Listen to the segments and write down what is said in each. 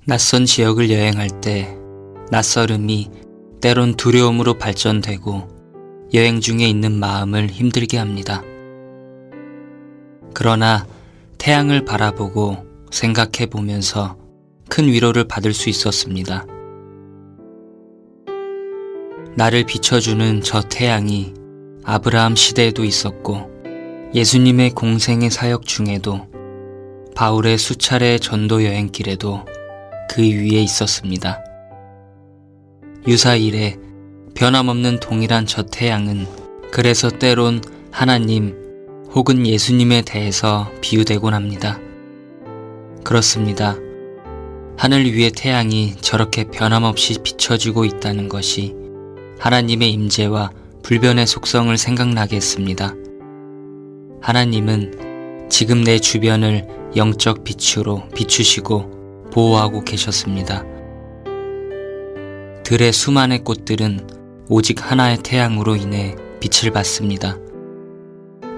낯선 지역을 여행할 때 낯설음이 때론 두려움으로 발전되고 여행 중에 있는 마음을 힘들게 합니다. 그러나 태양을 바라보고 생각해 보면서 큰 위로를 받을 수 있었습니다. 나를 비춰주는 저 태양이 아브라함 시대에도 있었고 예수님의 공생의 사역 중에도 바울의 수차례의 전도 여행길에도 그 위에 있었습니다. 유사일에 변함없는 동일한 저 태양은 그래서 때론 하나님 혹은 예수님에 대해서 비유되곤 합니다. 그렇습니다. 하늘 위의 태양이 저렇게 변함없이 비춰지고 있다는 것이 하나님의 임재와 불변의 속성을 생각나게 했습니다. 하나님은 지금 내 주변을 영적 빛으로 비추시고 보호하고 계셨습니다. 들의 수많은 꽃들은 오직 하나의 태양으로 인해 빛을 받습니다.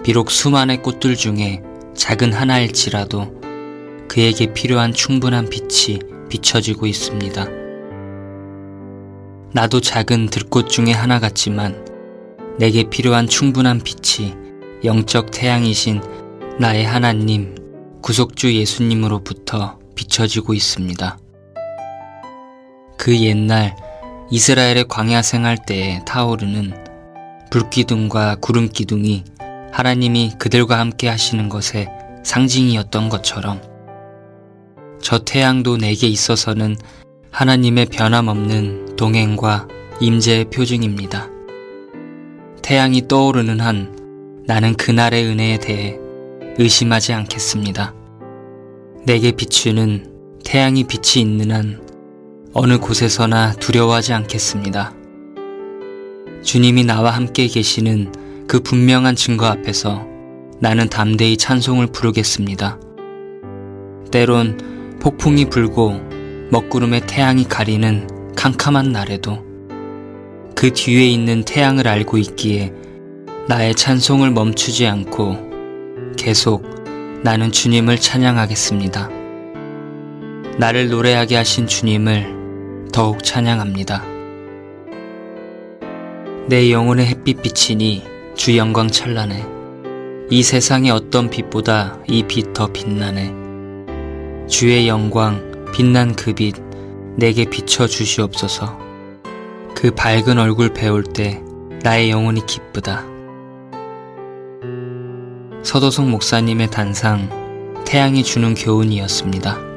비록 수많은 꽃들 중에 작은 하나일지라도 그에게 필요한 충분한 빛이 비춰지고 있습니다. 나도 작은 들꽃 중에 하나 같지만 내게 필요한 충분한 빛이 영적 태양이신 나의 하나님, 구속주 예수님으로부터 비춰지고 있습니다. 그 옛날 이스라엘의 광야 생활 때에 타오르는 불기둥과 구름기둥이 하나님이 그들과 함께 하시는 것의 상징이었던 것처럼 저 태양도 내게 있어서는 하나님의 변함없는 동행과 임재의 표징입니다. 태양이 떠오르는 한 나는 그날의 은혜에 대해 의심하지 않겠습니다. 내게 비추는 태양이 빛이 있는 한 어느 곳에서나 두려워하지 않겠습니다. 주님이 나와 함께 계시는 그 분명한 증거 앞에서 나는 담대히 찬송을 부르겠습니다. 때론 폭풍이 불고 먹구름의 태양이 가리는 캄캄한 날에도 그 뒤에 있는 태양을 알고 있기에 나의 찬송을 멈추지 않고 계속 나는 주님을 찬양하겠습니다. 나를 노래하게 하신 주님을 더욱 찬양합니다. 내 영혼의 햇빛 비치니 주 영광 찬란해. 이 세상의 어떤 빛보다 이 빛 더 빛나네. 주의 영광 빛난 그 빛 내게 비춰 주시옵소서. 그 밝은 얼굴 배울 때 나의 영혼이 기쁘다. 서도성 목사님의 단상 태양이 주는 교훈이었습니다.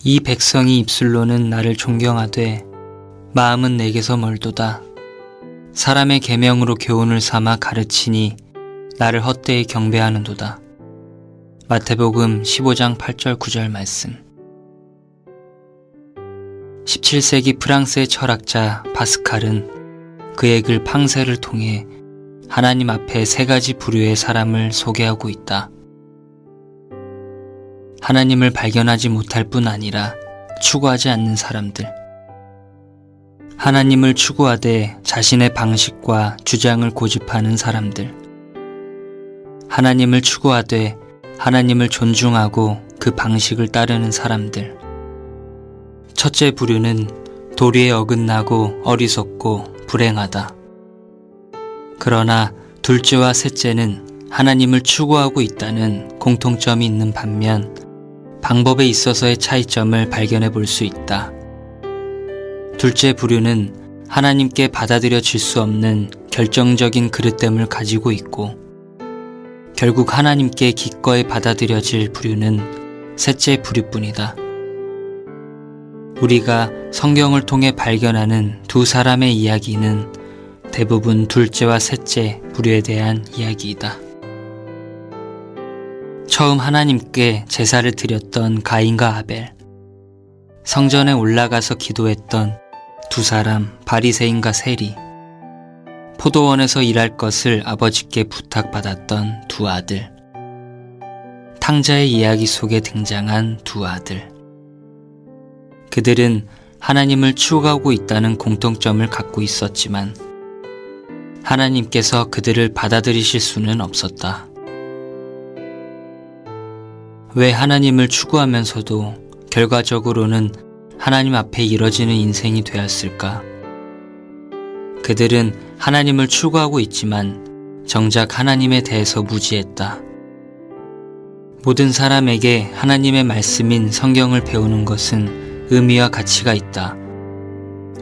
이 백성이 입술로는 나를 존경하되 마음은 내게서 멀도다. 사람의 계명으로 교훈을 삼아 가르치니 나를 헛되이 경배하는도다. 마태복음 15장 8절 9절 말씀. 17세기 프랑스의 철학자 파스칼은 그의 글 팡세를 통해 하나님 앞에 세 가지 부류의 사람을 소개하고 있다. 하나님을 발견하지 못할 뿐 아니라 추구하지 않는 사람들. 하나님을 추구하되 자신의 방식과 주장을 고집하는 사람들. 하나님을 추구하되 하나님을 존중하고 그 방식을 따르는 사람들. 첫째 부류는 도리에 어긋나고 어리석고 불행하다. 그러나 둘째와 셋째는 하나님을 추구하고 있다는 공통점이 있는 반면 방법에 있어서의 차이점을 발견해 볼 수 있다. 둘째 부류는 하나님께 받아들여질 수 없는 결정적인 그릇됨을 가지고 있고 결국 하나님께 기꺼이 받아들여질 부류는 셋째 부류뿐이다. 우리가 성경을 통해 발견하는 두 사람의 이야기는 대부분 둘째와 셋째 부류에 대한 이야기이다. 처음 하나님께 제사를 드렸던 가인과 아벨, 성전에 올라가서 기도했던 두 사람 바리새인과 세리, 포도원에서 일할 것을 아버지께 부탁받았던 두 아들, 탕자의 이야기 속에 등장한 두 아들. 그들은 하나님을 추구하고 있다는 공통점을 갖고 있었지만 하나님께서 그들을 받아들이실 수는 없었다. 왜 하나님을 추구하면서도 결과적으로는 하나님 앞에 이뤄지는 인생이 되었을까? 그들은 하나님을 추구하고 있지만 정작 하나님에 대해서 무지했다. 모든 사람에게 하나님의 말씀인 성경을 배우는 것은 의미와 가치가 있다.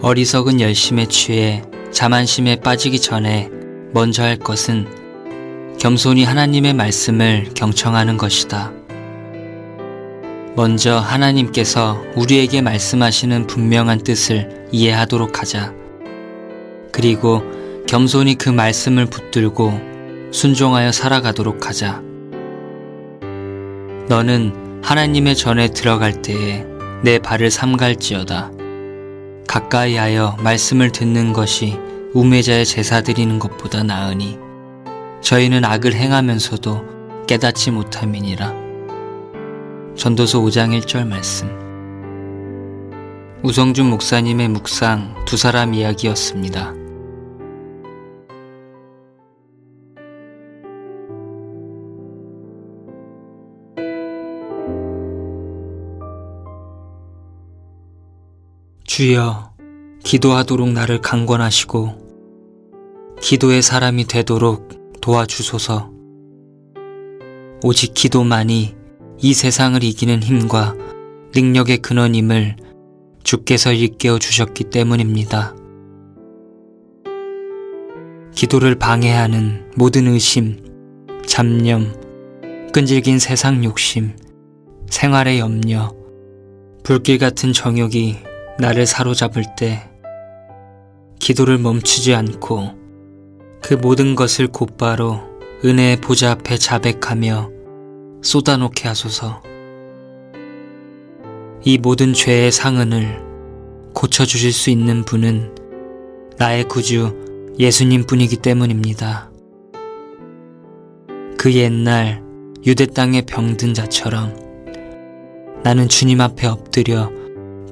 어리석은 열심에 취해 자만심에 빠지기 전에 먼저 할 것은 겸손히 하나님의 말씀을 경청하는 것이다. 먼저 하나님께서 우리에게 말씀하시는 분명한 뜻을 이해하도록 하자. 그리고 겸손히 그 말씀을 붙들고 순종하여 살아가도록 하자. 너는 하나님의 전에 들어갈 때에 내 발을 삼갈지어다. 가까이 하여 말씀을 듣는 것이 우매자의 제사 드리는 것보다 나으니 저희는 악을 행하면서도 깨닫지 못함이니라. 전도서 5장 1절 말씀. 우성준 목사님의 묵상 두 사람 이야기였습니다. 주여, 기도하도록 나를 강권하시고 기도의 사람이 되도록 도와주소서. 오직 기도만이 이 세상을 이기는 힘과 능력의 근원임을 주께서 일깨워 주셨기 때문입니다. 기도를 방해하는 모든 의심, 잡념, 끈질긴 세상 욕심, 생활의 염려, 불길 같은 정욕이 나를 사로잡을 때 기도를 멈추지 않고 그 모든 것을 곧바로 은혜의 보좌 앞에 자백하며 쏟아놓게 하소서. 이 모든 죄의 상흔을 고쳐주실 수 있는 분은 나의 구주 예수님 뿐이기 때문입니다. 그 옛날 유대 땅에 병든 자처럼 나는 주님 앞에 엎드려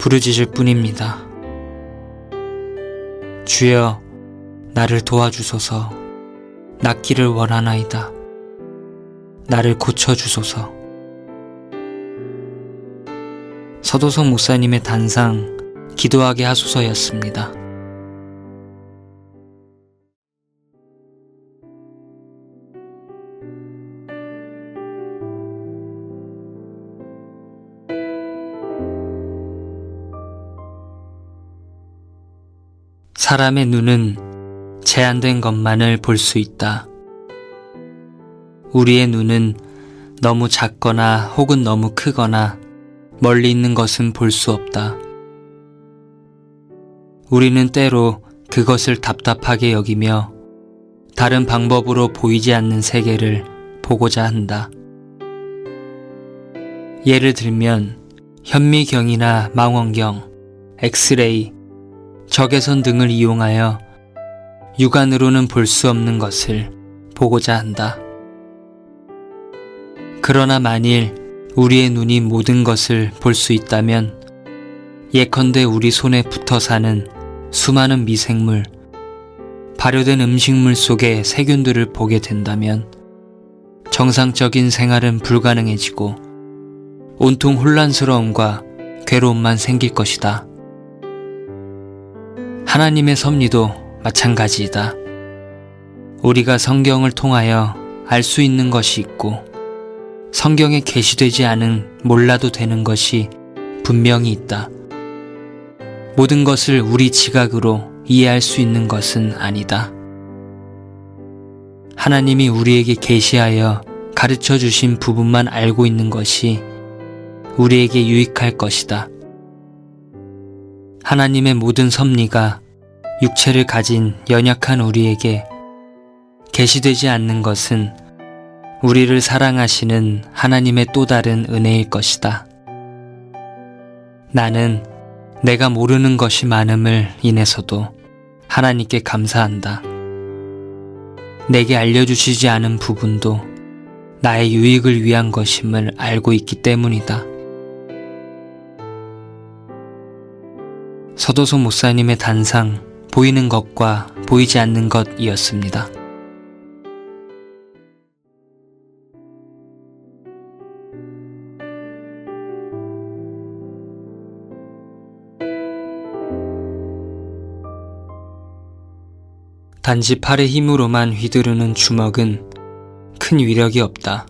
부르짖을 뿐입니다. 주여, 나를 도와주소서. 낫기를 원하나이다. 나를 고쳐주소서. 서도성 목사님의 단상 기도하게 하소서였습니다. 사람의 눈은 제한된 것만을 볼 수 있다. 우리의 눈은 너무 작거나 혹은 너무 크거나 멀리 있는 것은 볼 수 없다. 우리는 때로 그것을 답답하게 여기며 다른 방법으로 보이지 않는 세계를 보고자 한다. 예를 들면 현미경이나 망원경, 엑스레이, 적외선 등을 이용하여 육안으로는 볼 수 없는 것을 보고자 한다. 그러나 만일 우리의 눈이 모든 것을 볼 수 있다면 예컨대 우리 손에 붙어 사는 수많은 미생물, 발효된 음식물 속의 세균들을 보게 된다면 정상적인 생활은 불가능해지고 온통 혼란스러움과 괴로움만 생길 것이다. 하나님의 섭리도 마찬가지이다. 우리가 성경을 통하여 알 수 있는 것이 있고 성경에 계시되지 않은 몰라도 되는 것이 분명히 있다. 모든 것을 우리 지각으로 이해할 수 있는 것은 아니다. 하나님이 우리에게 계시하여 가르쳐 주신 부분만 알고 있는 것이 우리에게 유익할 것이다. 하나님의 모든 섭리가 육체를 가진 연약한 우리에게 계시되지 않는 것은 우리를 사랑하시는 하나님의 또 다른 은혜일 것이다. 나는 내가 모르는 것이 많음을 인해서도 하나님께 감사한다. 내게 알려주시지 않은 부분도 나의 유익을 위한 것임을 알고 있기 때문이다. 서도소 목사님의 단상, 보이는 것과 보이지 않는 것이었습니다. 단지 팔의 힘으로만 휘두르는 주먹은 큰 위력이 없다.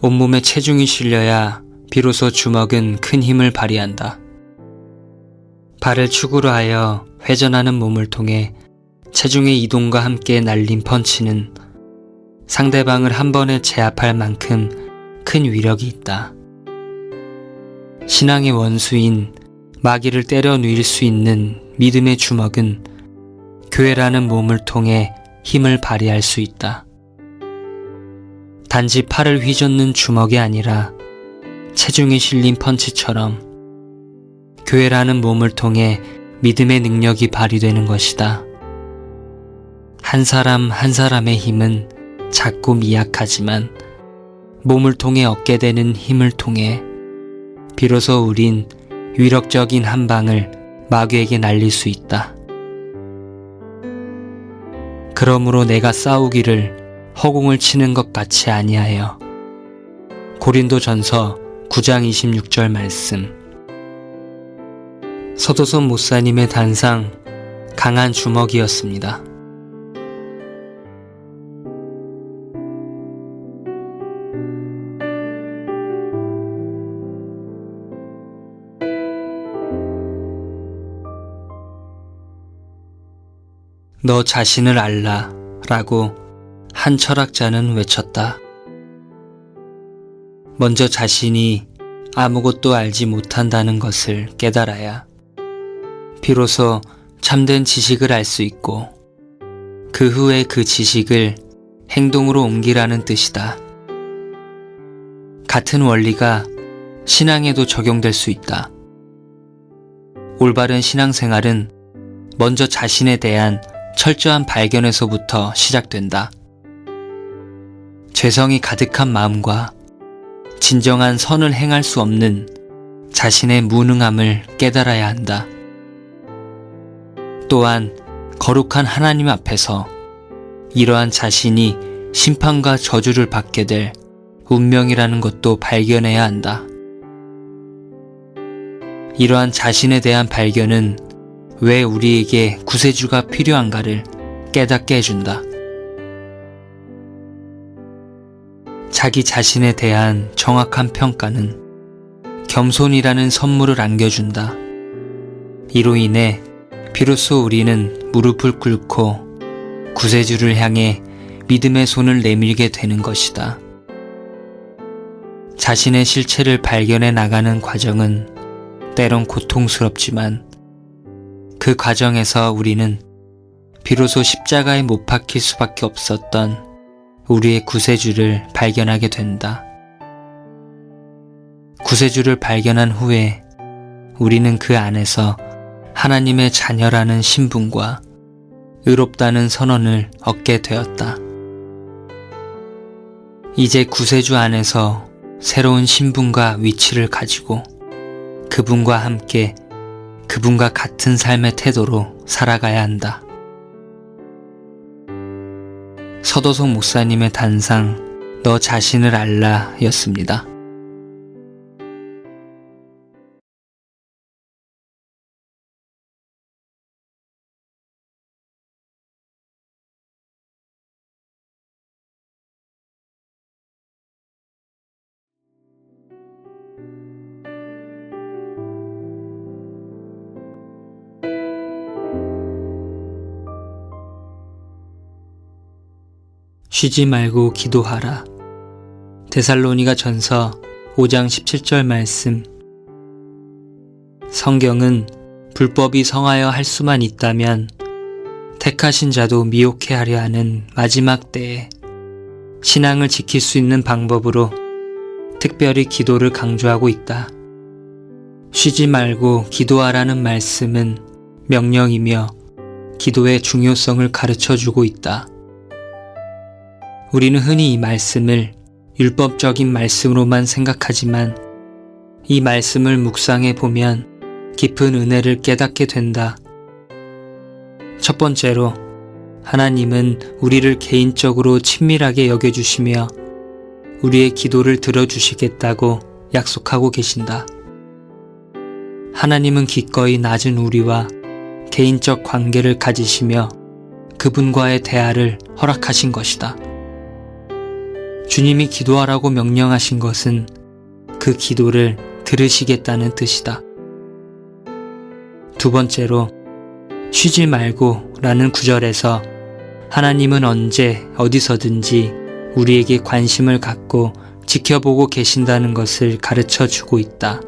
온몸에 체중이 실려야 비로소 주먹은 큰 힘을 발휘한다. 발을 축으로 하여 회전하는 몸을 통해 체중의 이동과 함께 날린 펀치는 상대방을 한 번에 제압할 만큼 큰 위력이 있다. 신앙의 원수인 마귀를 때려 누일 수 있는 믿음의 주먹은 교회라는 몸을 통해 힘을 발휘할 수 있다. 단지 팔을 휘젓는 주먹이 아니라 체중이 실린 펀치처럼 교회라는 몸을 통해 믿음의 능력이 발휘되는 것이다. 한 사람 한 사람의 힘은 작고 미약하지만 몸을 통해 얻게 되는 힘을 통해 비로소 우린 위력적인 한 방을 마귀에게 날릴 수 있다. 그러므로 내가 싸우기를 허공을 치는 것 같이 아니하여. 고린도전서 9장 26절 말씀. 서도손 목사님의 단상, 강한 주먹이었습니다. 너 자신을 알라 라고 한 철학자는 외쳤다. 먼저 자신이 아무것도 알지 못한다는 것을 깨달아야 비로소 참된 지식을 알 수 있고 그 후에 그 지식을 행동으로 옮기라는 뜻이다. 같은 원리가 신앙에도 적용될 수 있다. 올바른 신앙생활은 먼저 자신에 대한 철저한 발견에서부터 시작된다. 죄성이 가득한 마음과 진정한 선을 행할 수 없는 자신의 무능함을 깨달아야 한다. 또한 거룩한 하나님 앞에서 이러한 자신이 심판과 저주를 받게 될 운명이라는 것도 발견해야 한다. 이러한 자신에 대한 발견은 왜 우리에게 구세주가 필요한가를 깨닫게 해준다. 자기 자신에 대한 정확한 평가는 겸손이라는 선물을 안겨준다. 이로 인해 비로소 우리는 무릎을 꿇고 구세주를 향해 믿음의 손을 내밀게 되는 것이다. 자신의 실체를 발견해 나가는 과정은 때론 고통스럽지만 그 과정에서 우리는 비로소 십자가에 못 박힐 수밖에 없었던 우리의 구세주를 발견하게 된다. 구세주를 발견한 후에 우리는 그 안에서 하나님의 자녀라는 신분과 의롭다는 선언을 얻게 되었다. 이제 구세주 안에서 새로운 신분과 위치를 가지고 그분과 함께 그분과 같은 삶의 태도로 살아가야 한다. 서도성 목사님의 단상, 너 자신을 알라 였습니다. 쉬지 말고 기도하라. 데살로니가 전서 5장 17절 말씀. 성경은 불법이 성하여 할 수만 있다면 택하신 자도 미혹해 하려 하는 마지막 때에 신앙을 지킬 수 있는 방법으로 특별히 기도를 강조하고 있다. 쉬지 말고 기도하라는 말씀은 명령이며 기도의 중요성을 가르쳐주고 있다. 우리는 흔히 이 말씀을 율법적인 말씀으로만 생각하지만 이 말씀을 묵상해 보면 깊은 은혜를 깨닫게 된다. 첫 번째로, 하나님은 우리를 개인적으로 친밀하게 여겨주시며 우리의 기도를 들어주시겠다고 약속하고 계신다. 하나님은 기꺼이 낮은 우리와 개인적 관계를 가지시며 그분과의 대화를 허락하신 것이다. 주님이 기도하라고 명령하신 것은 그 기도를 들으시겠다는 뜻이다. 두 번째로, 쉬지 말고 라는 구절에서 하나님은 언제 어디서든지 우리에게 관심을 갖고 지켜보고 계신다는 것을 가르쳐 주고 있다.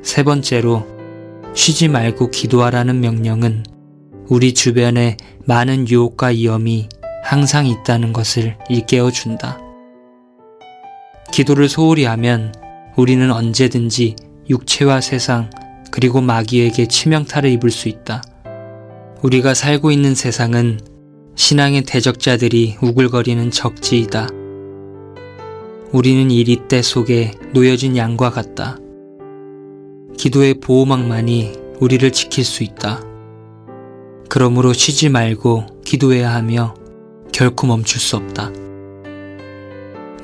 세 번째로, 쉬지 말고 기도하라는 명령은 우리 주변에 많은 유혹과 위험이 항상 있다는 것을 일깨워 준다. 기도를 소홀히 하면 우리는 언제든지 육체와 세상 그리고 마귀에게 치명타를 입을 수 있다. 우리가 살고 있는 세상은 신앙의 대적자들이 우글거리는 적지이다. 우리는 이리떼 속에 놓여진 양과 같다. 기도의 보호막만이 우리를 지킬 수 있다. 그러므로 쉬지 말고 기도해야 하며 결코 멈출 수 없다.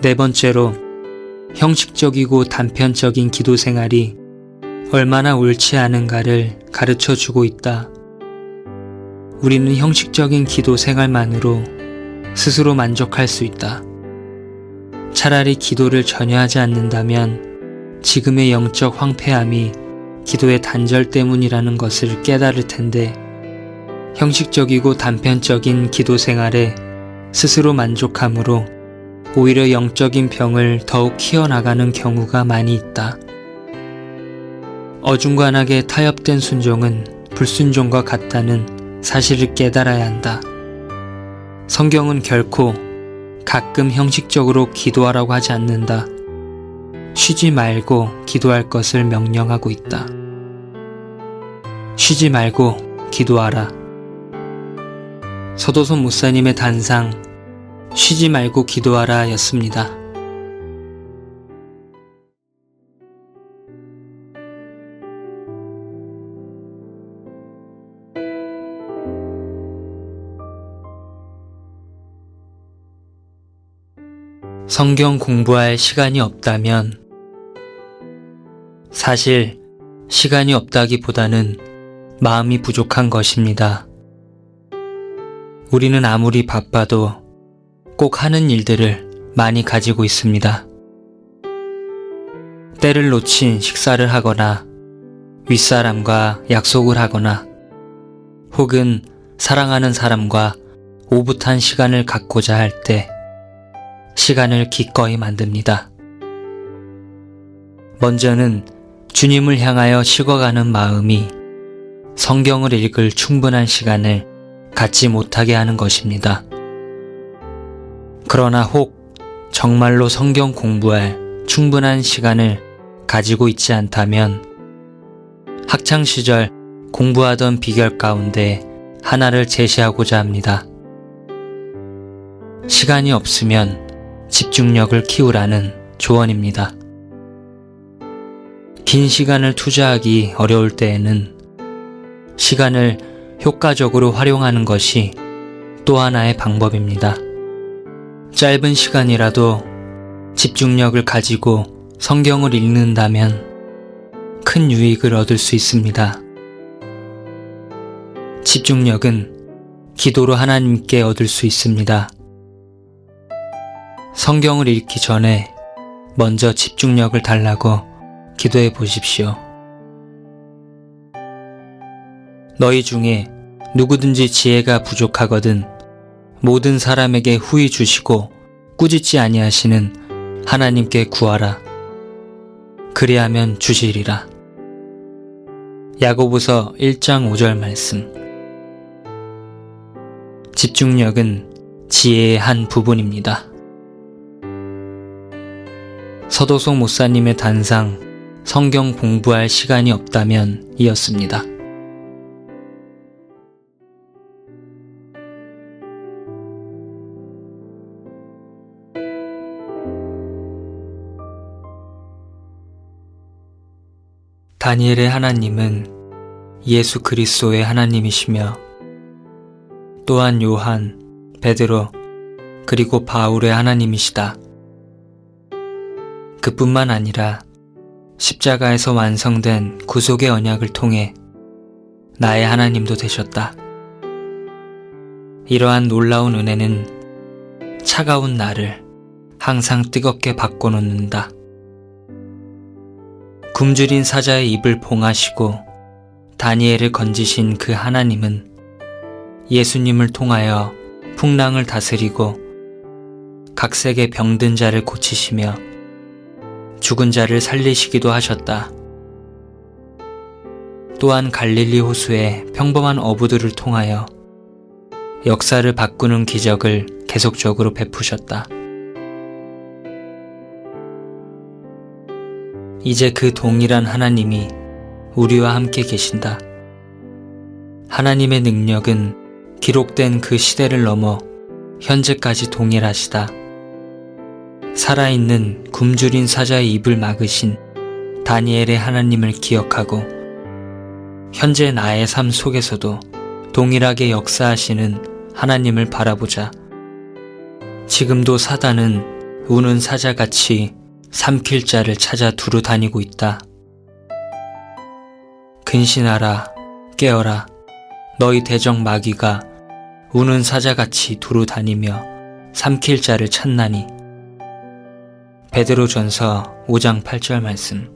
네 번째로, 형식적이고 단편적인 기도 생활이 얼마나 옳지 않은가를 가르쳐 주고 있다. 우리는 형식적인 기도 생활만으로 스스로 만족할 수 있다. 차라리 기도를 전혀 하지 않는다면 지금의 영적 황폐함이 기도의 단절 때문이라는 것을 깨달을 텐데, 형식적이고 단편적인 기도 생활에 스스로 만족함으로 오히려 영적인 병을 더욱 키워나가는 경우가 많이 있다. 어중간하게 타협된 순종은 불순종과 같다는 사실을 깨달아야 한다. 성경은 결코 가끔 형식적으로 기도하라고 하지 않는다. 쉬지 말고 기도할 것을 명령하고 있다. 쉬지 말고 기도하라. 서도손 목사님의 단상, 쉬지 말고 기도하라 였습니다. 성경 공부할 시간이 없다면, 사실 시간이 없다기보다는 마음이 부족한 것입니다. 우리는 아무리 바빠도 꼭 하는 일들을 많이 가지고 있습니다. 때를 놓친 식사를 하거나 윗사람과 약속을 하거나 혹은 사랑하는 사람과 오붓한 시간을 갖고자 할 때 시간을 기꺼이 만듭니다. 먼저는 주님을 향하여 식어가는 마음이 성경을 읽을 충분한 시간을 갖지 못하게 하는 것입니다. 그러나 혹 정말로 성경 공부할 충분한 시간을 가지고 있지 않다면 학창시절 공부하던 비결 가운데 하나를 제시하고자 합니다. 시간이 없으면 집중력을 키우라는 조언입니다. 긴 시간을 투자하기 어려울 때에는 시간을 효과적으로 활용하는 것이 또 하나의 방법입니다. 짧은 시간이라도 집중력을 가지고 성경을 읽는다면 큰 유익을 얻을 수 있습니다. 집중력은 기도로 하나님께 얻을 수 있습니다. 성경을 읽기 전에 먼저 집중력을 달라고 기도해 보십시오. 너희 중에 누구든지 지혜가 부족하거든 모든 사람에게 후히 주시고 꾸짖지 아니하시는 하나님께 구하라. 그리하면 주시리라. 야고보서 1장 5절 말씀. 집중력은 지혜의 한 부분입니다. 서도송 목사님의 단상, 성경 공부할 시간이 없다면 이었습니다. 다니엘의 하나님은 예수 그리스도의 하나님이시며 또한 요한, 베드로, 그리고 바울의 하나님이시다. 그뿐만 아니라 십자가에서 완성된 구속의 언약을 통해 나의 하나님도 되셨다. 이러한 놀라운 은혜는 차가운 나를 항상 뜨겁게 바꿔놓는다. 굶주린 사자의 입을 봉하시고 다니엘을 건지신 그 하나님은 예수님을 통하여 풍랑을 다스리고 각색의 병든 자를 고치시며 죽은 자를 살리시기도 하셨다. 또한 갈릴리 호수의 평범한 어부들을 통하여 역사를 바꾸는 기적을 계속적으로 베푸셨다. 이제 그 동일한 하나님이 우리와 함께 계신다. 하나님의 능력은 기록된 그 시대를 넘어 현재까지 동일하시다. 살아있는 굶주린 사자의 입을 막으신 다니엘의 하나님을 기억하고 현재 나의 삶 속에서도 동일하게 역사하시는 하나님을 바라보자. 지금도 사단은 우는 사자같이 삼킬 자를 찾아 두루 다니고 있다. 근신하라, 깨어라. 너희 대적 마귀가 우는 사자같이 두루 다니며 삼킬 자를 찾나니. 베드로전서 5장 8절 말씀.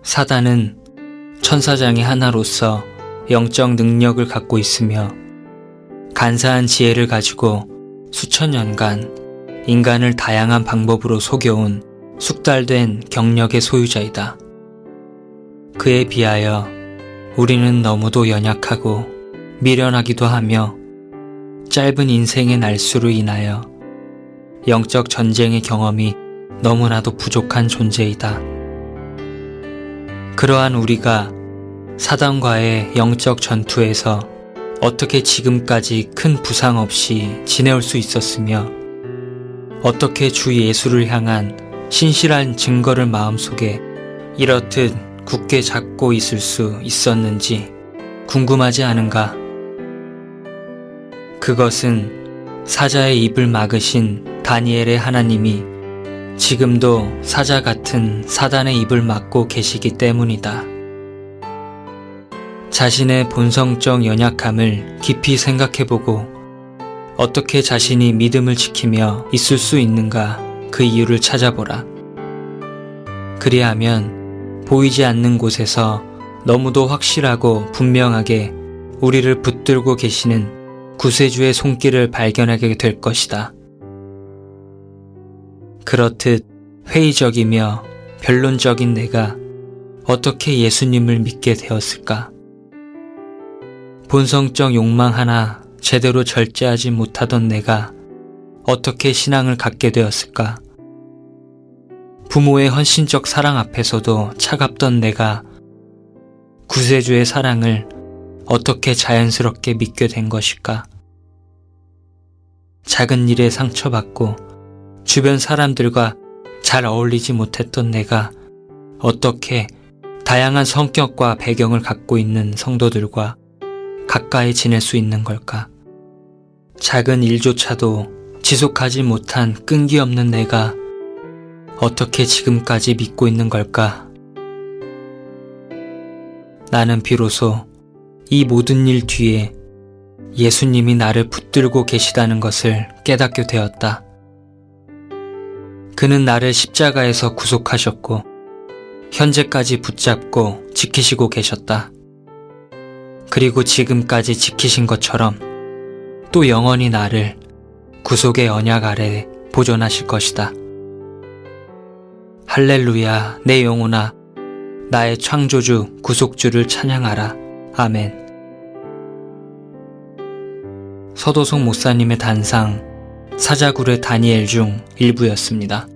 사단은 천사장의 하나로서 영적 능력을 갖고 있으며 간사한 지혜를 가지고 수천 년간 인간을 다양한 방법으로 속여온 숙달된 경력의 소유자이다. 그에 비하여 우리는 너무도 연약하고 미련하기도 하며 짧은 인생의 날수로 인하여 영적 전쟁의 경험이 너무나도 부족한 존재이다. 그러한 우리가 사단과의 영적 전투에서 어떻게 지금까지 큰 부상 없이 지내올 수 있었으며 어떻게 주 예수를 향한 신실한 증거를 마음속에 이렇듯 굳게 잡고 있을 수 있었는지 궁금하지 않은가? 그것은 사자의 입을 막으신 다니엘의 하나님이 지금도 사자 같은 사단의 입을 막고 계시기 때문이다. 자신의 본성적 연약함을 깊이 생각해보고 어떻게 자신이 믿음을 지키며 있을 수 있는가 그 이유를 찾아보라. 그리하면 보이지 않는 곳에서 너무도 확실하고 분명하게 우리를 붙들고 계시는 구세주의 손길을 발견하게 될 것이다. 그렇듯 회의적이며 변론적인 내가 어떻게 예수님을 믿게 되었을까? 본성적 욕망 하나 제대로 절제하지 못하던 내가 어떻게 신앙을 갖게 되었을까? 부모의 헌신적 사랑 앞에서도 차갑던 내가 구세주의 사랑을 어떻게 자연스럽게 믿게 된 것일까? 작은 일에 상처받고 주변 사람들과 잘 어울리지 못했던 내가 어떻게 다양한 성격과 배경을 갖고 있는 성도들과 가까이 지낼 수 있는 걸까? 작은 일조차도 지속하지 못한 끈기 없는 내가 어떻게 지금까지 믿고 있는 걸까? 나는 비로소 이 모든 일 뒤에 예수님이 나를 붙들고 계시다는 것을 깨닫게 되었다. 그는 나를 십자가에서 구속하셨고 현재까지 붙잡고 지키시고 계셨다. 그리고 지금까지 지키신 것처럼 또 영원히 나를 구속의 언약 아래 보존하실 것이다. 할렐루야, 내 영혼아, 나의 창조주, 구속주를 찬양하라. 아멘. 서도성 목사님의 단상 사자굴의 다니엘 중 일부였습니다.